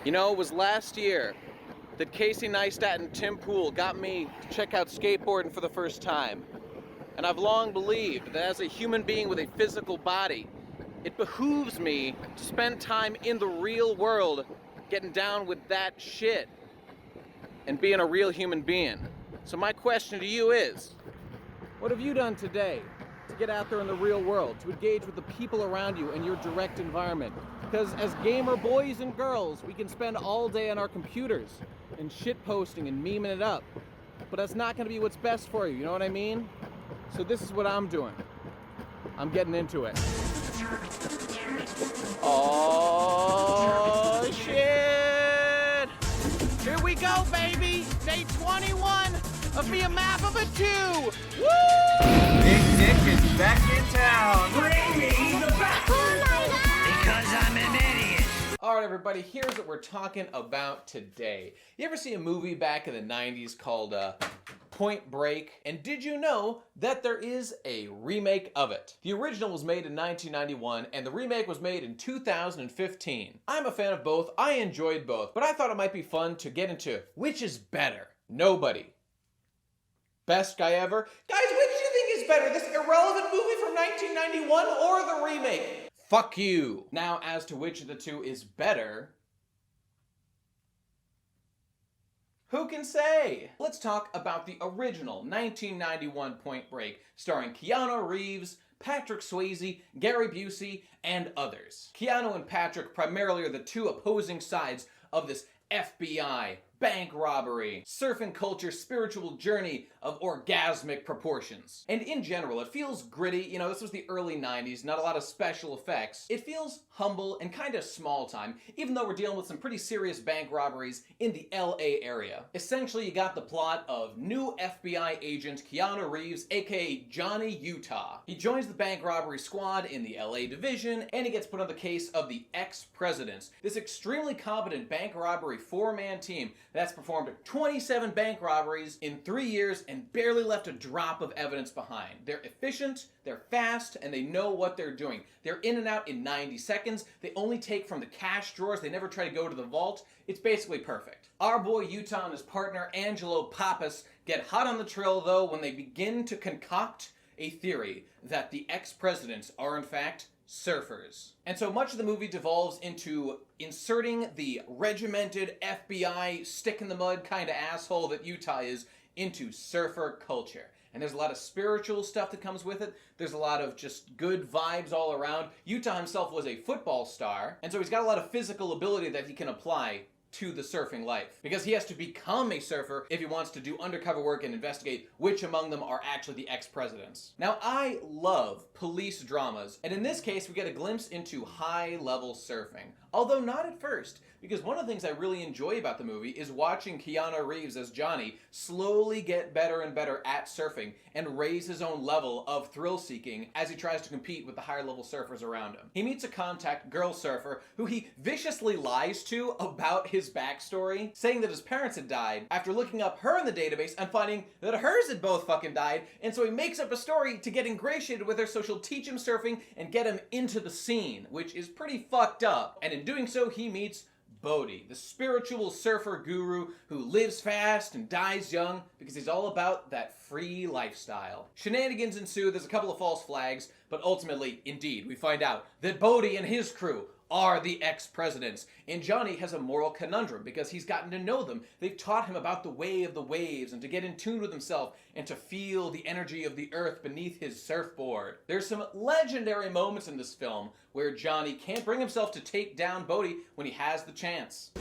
You know, it was last year that Casey Neistat and Tim Pool got me to check out skateboarding for the first time. And I've long believed that as a human being with a physical body, it behooves me to spend time in the real world getting down with that shit and being a real human being. So my question to you is, what have you done today to get out there in the real world, to engage with the people around you in your direct environment? Because as gamer boys and girls, we can spend all day on our computers and shit posting and memeing it up. But that's not gonna be what's best for you, you know what I mean? So this is what I'm doing. I'm getting into it. Oh shit! Here we go, baby! Day 21 of MIAMAFV 2! Woo! Big Dick is back in town. Bring me the back. Oh my God! Because I'm an idiot. Alright everybody, here's what we're talking about today. You ever see a movie back in the 90s called Point Break? And did you know that there is a remake of it? The original was made in 1991 and the remake was made in 2015. I'm a fan of both, I enjoyed both, but I thought it might be fun to get into which is better. Nobody. Best Guy Ever? Guys, which do you think is better? This irrelevant movie from 1991 or the remake? Fuck you. Now, as to which of the two is better, who can say? Let's talk about the original 1991 Point Break, starring Keanu Reeves, Patrick Swayze, Gary Busey, and others. Keanu and Patrick primarily are the two opposing sides of this FBI, bank robbery, surfing culture, spiritual journey of orgasmic proportions. And in general, it feels gritty. You know, this was the early 90s, not a lot of special effects. It feels humble and kind of small time, even though we're dealing with some pretty serious bank robberies in the LA area. Essentially, you got the plot of new FBI agent Keanu Reeves, aka Johnny Utah. He joins the bank robbery squad in the LA division, and he gets put on the case of the ex-presidents, this extremely competent bank robbery four-man team that's performed 27 bank robberies in 3 years and barely left a drop of evidence behind. They're efficient, they're fast, and they know what they're doing. They're in and out in 90 seconds. They only take from the cash drawers. They never try to go to the vault. It's basically perfect. Our boy Utah and his partner Angelo Pappas get hot on the trail though when they begin to concoct a theory that the ex-presidents are in fact surfers. And so much of the movie devolves into inserting the regimented FBI stick-in-the-mud kind of asshole that Utah is into surfer culture. And there's a lot of spiritual stuff that comes with it. There's a lot of just good vibes all around. Utah himself was a football star, and so he's got a lot of physical ability that he can apply to the surfing life. Because he has to become a surfer if he wants to do undercover work and investigate which among them are actually the ex-presidents. Now, I love police dramas, and in this case, we get a glimpse into high-level surfing. Although not at first, because one of the things I really enjoy about the movie is watching Keanu Reeves as Johnny slowly get better and better at surfing and raise his own level of thrill-seeking as he tries to compete with the higher-level surfers around him. He meets a contact girl surfer who he viciously lies to about his backstory, saying that his parents had died after looking up her in the database and finding that hers had both fucking died, and so he makes up a story to get ingratiated with her so she'll teach him surfing and get him into the scene, which is pretty fucked up. And in doing so, he meets Bodhi, the spiritual surfer guru who lives fast and dies young because he's all about that free lifestyle. Shenanigans ensue, there's a couple of false flags, but ultimately, indeed, we find out that Bodhi and his crew are the ex-presidents. And Johnny has a moral conundrum because he's gotten to know them. They've taught him about the way of the waves and to get in tune with himself and to feel the energy of the earth beneath his surfboard. There's some legendary moments in this film where Johnny can't bring himself to take down Bodhi when he has the chance.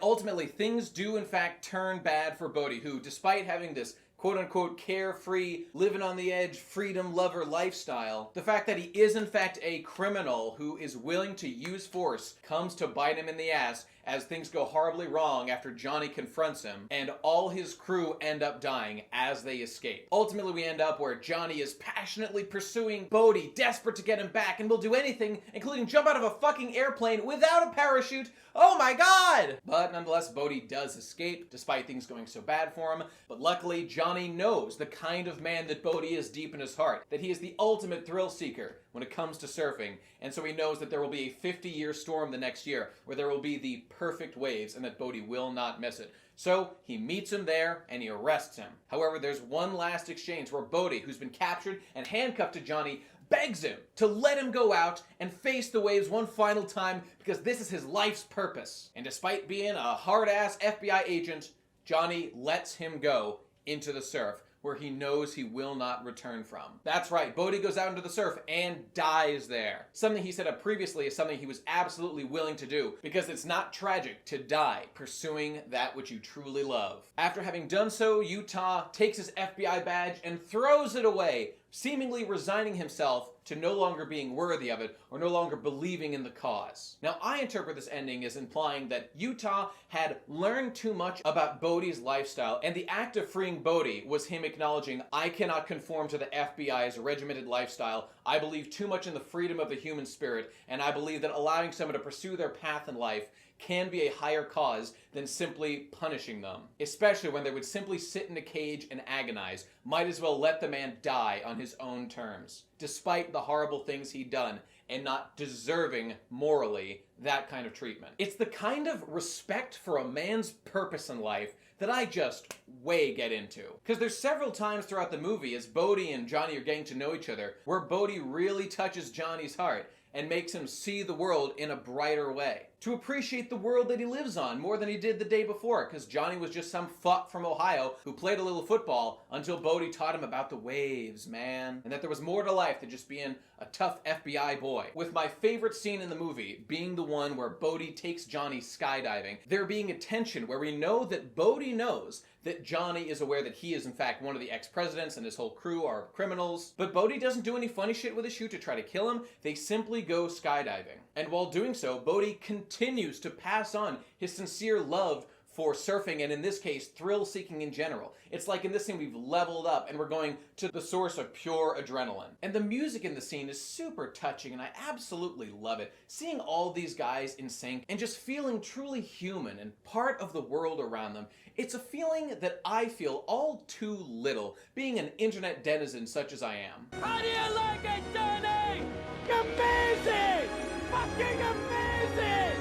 Ultimately, things do in fact turn bad for Bodhi, who, despite having this quote-unquote carefree, living on the edge, freedom lover lifestyle, the fact that he is in fact a criminal who is willing to use force comes to bite him in the ass as things go horribly wrong after Johnny confronts him, and all his crew end up dying as they escape. Ultimately, we end up where Johnny is passionately pursuing Bodhi, desperate to get him back, and will do anything, including jump out of a fucking airplane without a parachute. Oh my god! But nonetheless, Bodhi does escape, despite things going so bad for him. But luckily, Johnny knows the kind of man that Bodhi is deep in his heart, that he is the ultimate thrill seeker when it comes to surfing, and so he knows that there will be a 50-year storm the next year, where there will be the perfect waves, and that Bodhi will not miss it. So he meets him there, and he arrests him. However, there's one last exchange where Bodhi, who's been captured and handcuffed to Johnny, begs him to let him go out and face the waves one final time because this is his life's purpose. And despite being a hard-ass FBI agent, Johnny lets him go into the surf, where he knows he will not return from. That's right, Bodhi goes out into the surf and dies there. Something he said up previously is something he was absolutely willing to do, because it's not tragic to die pursuing that which you truly love. After having done so, Utah takes his FBI badge and throws it away, seemingly resigning himself to no longer being worthy of it or no longer believing in the cause. Now, I interpret this ending as implying that Utah had learned too much about Bodhi's lifestyle, and the act of freeing Bodhi was him acknowledging, I cannot conform to the FBI's regimented lifestyle. I believe too much in the freedom of the human spirit, and I believe that allowing someone to pursue their path in life can be a higher cause than simply punishing them, especially when they would simply sit in a cage and agonize. Might as well let the man die on his own terms, despite the horrible things he'd done and not deserving morally that kind of treatment. It's the kind of respect for a man's purpose in life that I just way get into. Because there's several times throughout the movie as Bodhi and Johnny are getting to know each other where Bodhi really touches Johnny's heart and makes him see the world in a brighter way. To appreciate the world that he lives on more than he did the day before, because Johnny was just some fuck from Ohio who played a little football until Bodhi taught him about the waves, man. And that there was more to life than just being a tough FBI boy. With my favorite scene in the movie being the one where Bodhi takes Johnny skydiving, there being a tension where we know that Bodhi knows that Johnny is aware that he is in fact one of the ex-presidents and his whole crew are criminals. But Bodhi doesn't do any funny shit with his chute to try to kill him. They simply go skydiving. And while doing so, Bodhi continues to pass on his sincere love for surfing, and in this case, thrill-seeking in general. It's like in this scene we've leveled up and we're going to the source of pure adrenaline. And the music in the scene is super touching and I absolutely love it. Seeing all these guys in sync and just feeling truly human and part of the world around them, it's a feeling that I feel all too little, being an internet denizen such as I am. How do you like it, Johnny? Amazing! Fucking amazing!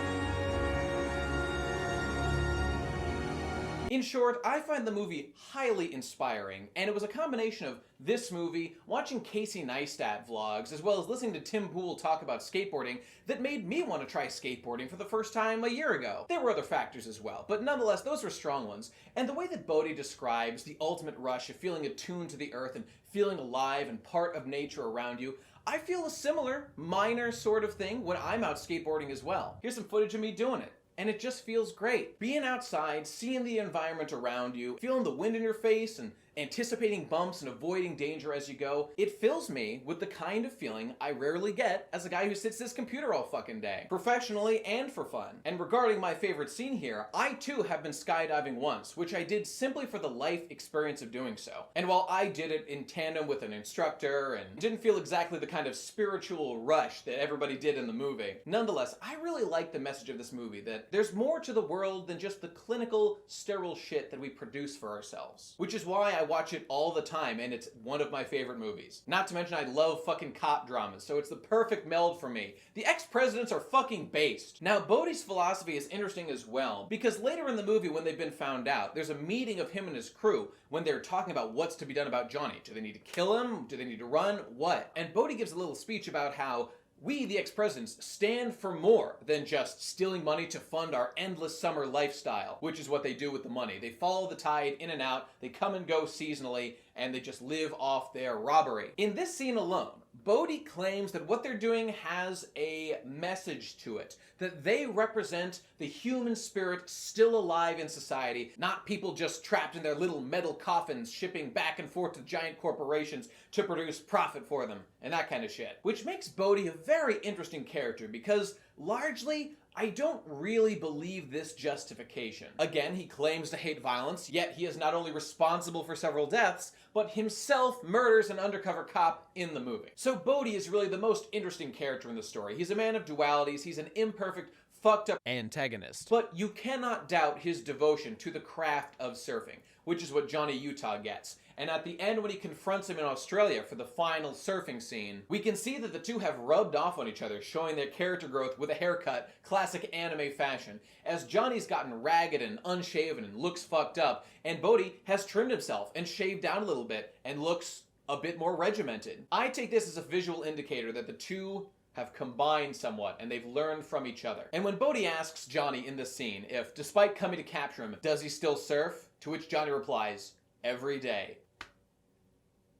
In short, I find the movie highly inspiring, and it was a combination of this movie, watching Casey Neistat vlogs, as well as listening to Tim Pool talk about skateboarding that made me want to try skateboarding for the first time a year ago. There were other factors as well, but nonetheless, those were strong ones. And the way that Bodhi describes the ultimate rush of feeling attuned to the earth and feeling alive and part of nature around you, I feel a similar, minor sort of thing when I'm out skateboarding as well. Here's some footage of me doing it. And it just feels great. Being outside, seeing the environment around you, feeling the wind in your face, and anticipating bumps and avoiding danger as you go, it fills me with the kind of feeling I rarely get as a guy who sits at his computer all fucking day, professionally and for fun. And regarding my favorite scene here, I too have been skydiving once, which I did simply for the life experience of doing so. And while I did it in tandem with an instructor and didn't feel exactly the kind of spiritual rush that everybody did in the movie, nonetheless, I really like the message of this movie that there's more to the world than just the clinical, sterile shit that we produce for ourselves. Which is why I watch it all the time, and it's one of my favorite movies. Not to mention I love fucking cop dramas, so it's the perfect meld for me. The ex-presidents are fucking based. Now, Bodhi's philosophy is interesting as well, because later in the movie when they've been found out, there's a meeting of him and his crew when they're talking about what's to be done about Johnny. Do they need to kill him? Do they need to run? What? And Bodhi gives a little speech about how we, the ex-presidents, stand for more than just stealing money to fund our endless summer lifestyle, which is what they do with the money. They follow the tide in and out, they come and go seasonally, and they just live off their robbery. In this scene alone, Bodhi claims that what they're doing has a message to it, that they represent the human spirit still alive in society, not people just trapped in their little metal coffins shipping back and forth to giant corporations to produce profit for them, and that kind of shit. Which makes Bodhi a very interesting character because, largely, I don't really believe this justification. Again, he claims to hate violence, yet he is not only responsible for several deaths, but himself murders an undercover cop in the movie. So Bodhi is really the most interesting character in the story. He's a man of dualities, he's an imperfect, fucked up antagonist. But you cannot doubt his devotion to the craft of surfing, which is what Johnny Utah gets. And at the end, when he confronts him in Australia for the final surfing scene, we can see that the two have rubbed off on each other, showing their character growth with a haircut, classic anime fashion, as Johnny's gotten ragged and unshaven and looks fucked up, and Bodhi has trimmed himself and shaved down a little bit and looks a bit more regimented. I take this as a visual indicator that the two have combined somewhat, and they've learned from each other. And when Bodhi asks Johnny in this scene if, despite coming to capture him, does he still surf? To which Johnny replies, every day.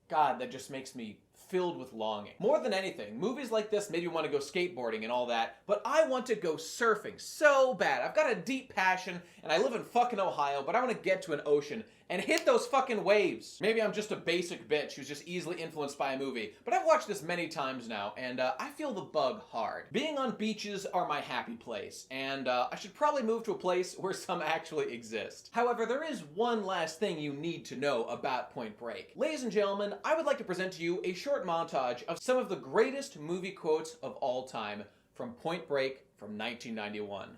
God, that just makes me filled with longing. More than anything, movies like this made me want to go skateboarding and all that, but I want to go surfing so bad. I've got a deep passion, and I live in fucking Ohio, but I want to get to an ocean and hit those fucking waves. Maybe I'm just a basic bitch who's just easily influenced by a movie, but I've watched this many times now, and I feel the bug hard. Being on beaches are my happy place, and I should probably move to a place where some actually exist. However, there is one last thing you need to know about Point Break. Ladies and gentlemen, I would like to present to you a short montage of some of the greatest movie quotes of all time from Point Break from 1991.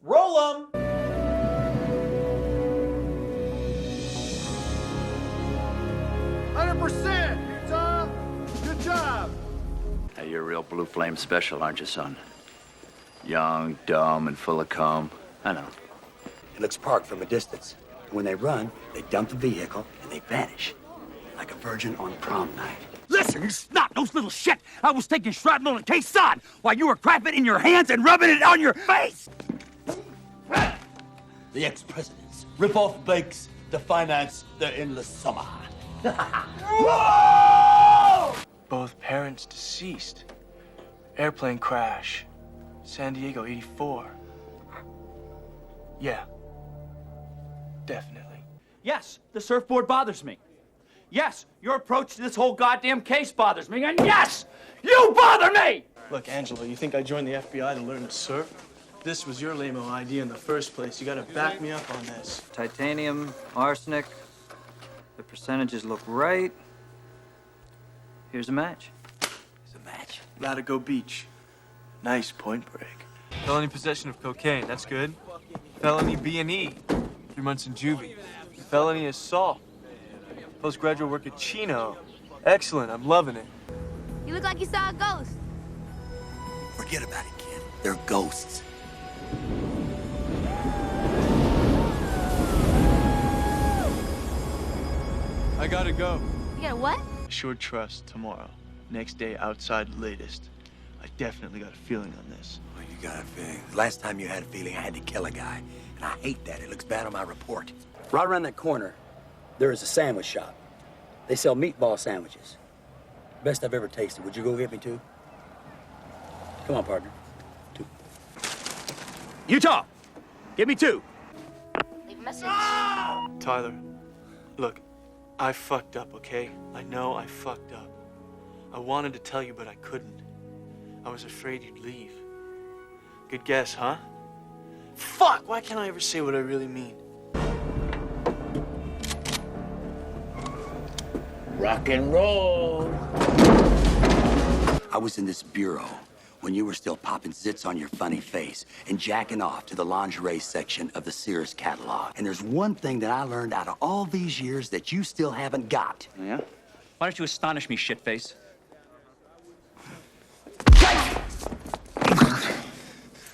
Roll 'em! Utah! Good job! Hey, you're a real Blue Flame special, aren't you, son? Young, dumb, and full of cum. I know. It looks parked from a distance. And when they run, they dump the vehicle and they vanish. Like a virgin on prom night. Listen, you snot-nosed little shit! I was taking shrapnel in case sod while you were crapping in your hands and rubbing it on your face! The ex-presidents rip off banks to finance their endless summer. Both parents deceased. Airplane crash. San Diego, 84. Yeah. Definitely. Yes, the surfboard bothers me. Yes, your approach to this whole goddamn case bothers me. And yes, you bother me! Look, Angelo, you think I joined the FBI to learn to surf? This was your lame-o idea in the first place. You gotta back me up on this. Titanium, arsenic. The percentages look right. Here's a match. It's a match. Latigo Beach. Nice Point Break. Felony possession of cocaine, that's good. Felony B&E, 3 months in juvie. Felony assault. Postgraduate work at Chino. Excellent, I'm loving it. You look like you saw a ghost. Forget about it, kid. They're ghosts. I gotta go. You got a what? Assured trust tomorrow. Next day outside latest. I definitely got a feeling on this. Well, you got a feeling. The last time you had a feeling, I had to kill a guy. And I hate that. It looks bad on my report. Right around that corner, there is a sandwich shop. They sell meatball sandwiches. Best I've ever tasted. Would you go get me two? Come on, partner. Two. Utah, give me 2. Leave a message. Tyler, look, I fucked up, okay? I know I fucked up. I wanted to tell you, but I couldn't. I was afraid you'd leave. Good guess, huh? Fuck, why can't I ever say what I really mean? Rock and roll. I was in this bureau when you were still popping zits on your funny face and jacking off to the lingerie section of the Sears catalog. And there's one thing that I learned out of all these years that you still haven't got. Yeah? Why don't you astonish me, shitface?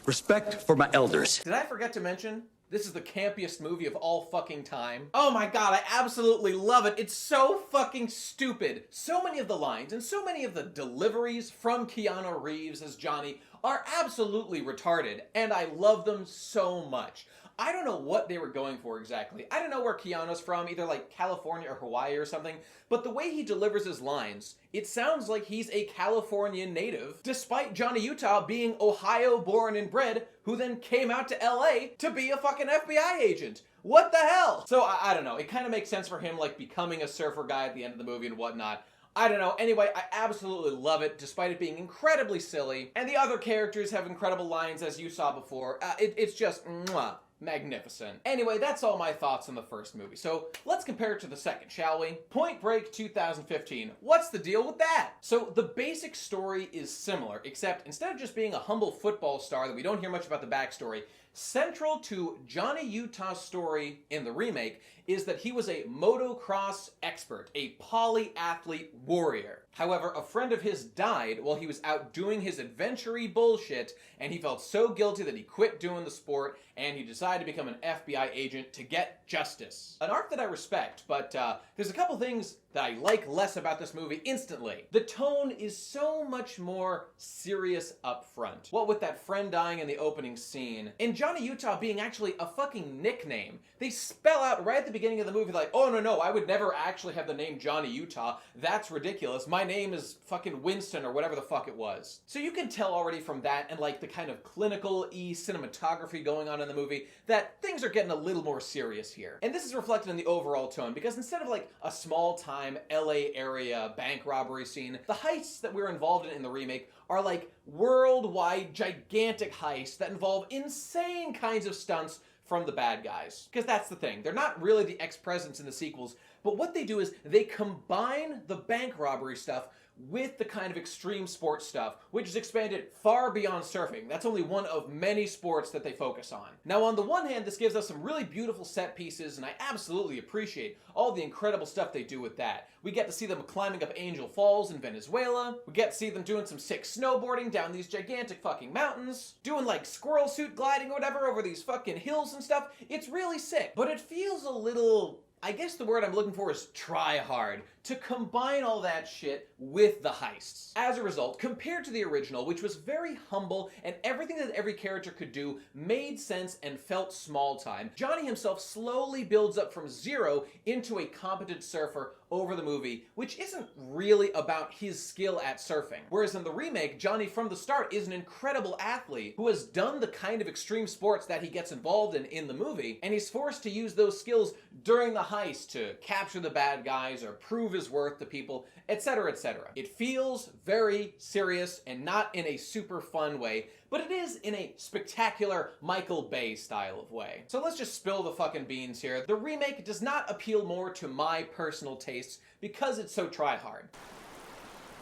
Respect for my elders. Did I forget to mention? This is the campiest movie of all fucking time. Oh my god, I absolutely love it. It's so fucking stupid. So many of the lines and so many of the deliveries from Keanu Reeves as Johnny are absolutely retarded, and I love them so much. I don't know what they were going for exactly. I don't know where Keanu's from, either like California or Hawaii or something, but the way he delivers his lines, it sounds like he's a Californian native, despite Johnny Utah being Ohio born and bred, who then came out to LA to be a fucking FBI agent. What the hell? So I don't know, it kind of makes sense for him like becoming a surfer guy at the end of the movie and whatnot. I don't know. Anyway, I absolutely love it, despite it being incredibly silly. And the other characters have incredible lines, as you saw before. It's just mwah, magnificent. Anyway, that's all my thoughts on the first movie. So let's compare it to the second, shall we? Point Break 2015. What's the deal with that? So the basic story is similar, except instead of just being a humble football star that we don't hear much about the backstory, central to Johnny Utah's story in the remake is that he was a motocross expert, a polyathlete warrior. However, a friend of his died while he was out doing his adventure-y bullshit, and he felt so guilty that he quit doing the sport, and he decided to become an FBI agent to get justice. An arc that I respect, but there's a couple things that I like less about this movie instantly. The tone is so much more serious up front. What with that friend dying in the opening scene, and Johnny Utah being actually a fucking nickname. They spell out right at the beginning of the movie like, oh no, I would never actually have the name Johnny Utah. That's ridiculous. My name is fucking Winston or whatever the fuck it was. So you can tell already from that and like the kind of clinical-y cinematography going on in the movie that things are getting a little more serious here. And this is reflected in the overall tone because instead of like a small-time LA area bank robbery scene, the heists that we're involved in the remake are like worldwide gigantic heists that involve insane kinds of stunts from the bad guys. Because that's the thing. They're not really the ex-presidents in the sequels, but what they do is they combine the bank robbery stuff with the kind of extreme sports stuff, which is expanded far beyond surfing. That's only one of many sports that they focus on. Now, on the one hand, this gives us some really beautiful set pieces, and I absolutely appreciate all the incredible stuff they do with that. We get to see them climbing up Angel Falls in Venezuela. We get to see them doing some sick snowboarding down these gigantic fucking mountains, doing like squirrel suit gliding or whatever over these fucking hills and stuff. It's really sick, but it feels a little, I guess the word I'm looking for is try hard, to combine all that shit with the heists. As a result, compared to the original, which was very humble and everything that every character could do made sense and felt small time, Johnny himself slowly builds up from zero into a competent surfer over the movie, which isn't really about his skill at surfing. Whereas in the remake, Johnny from the start is an incredible athlete who has done the kind of extreme sports that he gets involved in the movie, and he's forced to use those skills during the heist to capture the bad guys or prove his worth to people, etc., etc. It feels very serious and not in a super fun way, but it is in a spectacular Michael Bay style of way. So let's just spill the fucking beans here. The remake does not appeal more to my personal tastes because it's so try-hard.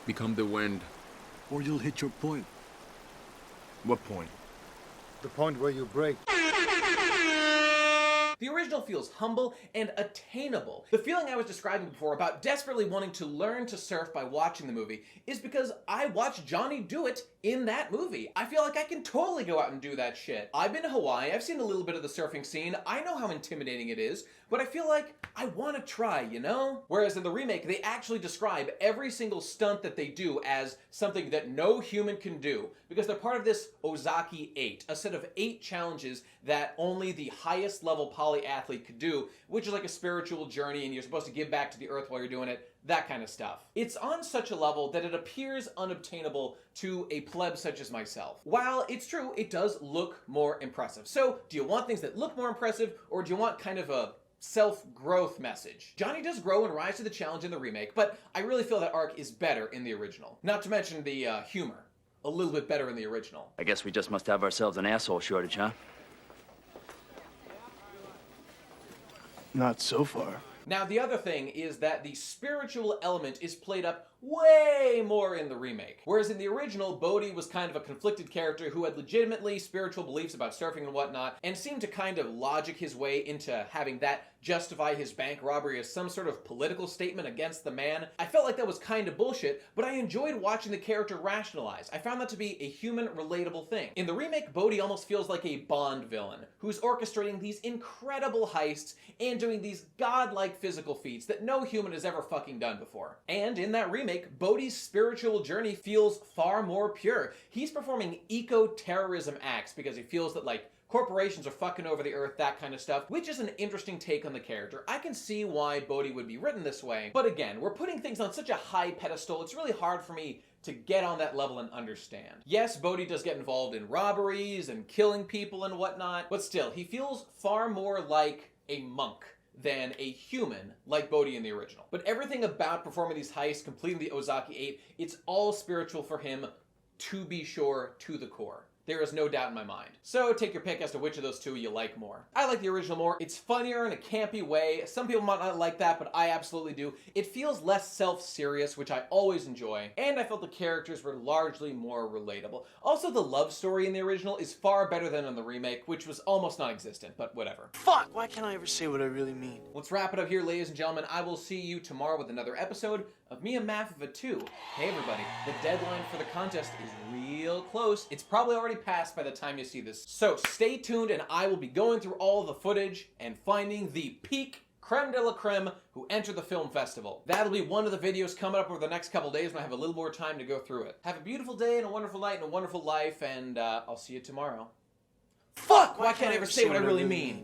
Become the wind. Or you'll hit your point. What point? The point where you break. The original feels humble and attainable. The feeling I was describing before about desperately wanting to learn to surf by watching the movie is because I watched Johnny do it in that movie. I feel like I can totally go out and do that shit. I've been to Hawaii, I've seen a little bit of the surfing scene, I know how intimidating it is, but I feel like I want to try, you know? Whereas in the remake, they actually describe every single stunt that they do as something that no human can do, because they're part of this Ozaki 8, a set of 8 challenges that only the highest level polyathlete could do, which is like a spiritual journey and you're supposed to give back to the earth while you're doing it, that kind of stuff. It's on such a level that it appears unobtainable to a pleb such as myself. While it's true, it does look more impressive. So, do you want things that look more impressive, or do you want kind of a self-growth message? Johnny does grow and rise to the challenge in the remake, but I really feel that arc is better in the original. Not to mention the humor. A little bit better in the original. I guess we just must have ourselves an asshole shortage, huh? Not so far. Now, the other thing is that the spiritual element is played up way more in the remake. Whereas in the original, Bodhi was kind of a conflicted character who had legitimately spiritual beliefs about surfing and whatnot, and seemed to kind of logic his way into having that justify his bank robbery as some sort of political statement against the man. I felt like that was kind of bullshit, but I enjoyed watching the character rationalize. I found that to be a human, relatable thing. In the remake, Bodhi almost feels like a Bond villain, who's orchestrating these incredible heists and doing these godlike physical feats that no human has ever fucking done before. And in that remake, remake, Bodhi's spiritual journey feels far more pure. He's performing eco-terrorism acts because he feels that, like, corporations are fucking over the earth, that kind of stuff, which is an interesting take on the character. I can see why Bodhi would be written this way, but again, we're putting things on such a high pedestal, it's really hard for me to get on that level and understand. Yes, Bodhi does get involved in robberies and killing people and whatnot, but still, he feels far more like a monk than a human like Bodhi in the original. But everything about performing these heists, completing the Ozaki 8, it's all spiritual for him, to be sure, to the core. There is no doubt in my mind. So take your pick as to which of those two you like more. I like the original more. It's funnier in a campy way. Some people might not like that, but I absolutely do. It feels less self-serious, which I always enjoy, and I felt the characters were largely more relatable. Also, the love story in the original is far better than in the remake, which was almost non-existent, but whatever. Fuck, why can't I ever say what I really mean? Let's wrap it up here, ladies and gentlemen. I will see you tomorrow with another episode of MIAMAFV 2. Hey everybody, the deadline for the contest is real close. It's probably already passed by the time you see this. So stay tuned and I will be going through all of the footage and finding the peak creme de la creme who entered the film festival. That'll be one of the videos coming up over the next couple days when I have a little more time to go through it. Have a beautiful day and a wonderful night and a wonderful life, and I'll see you tomorrow. Fuck! Why can't I ever say what I really mean?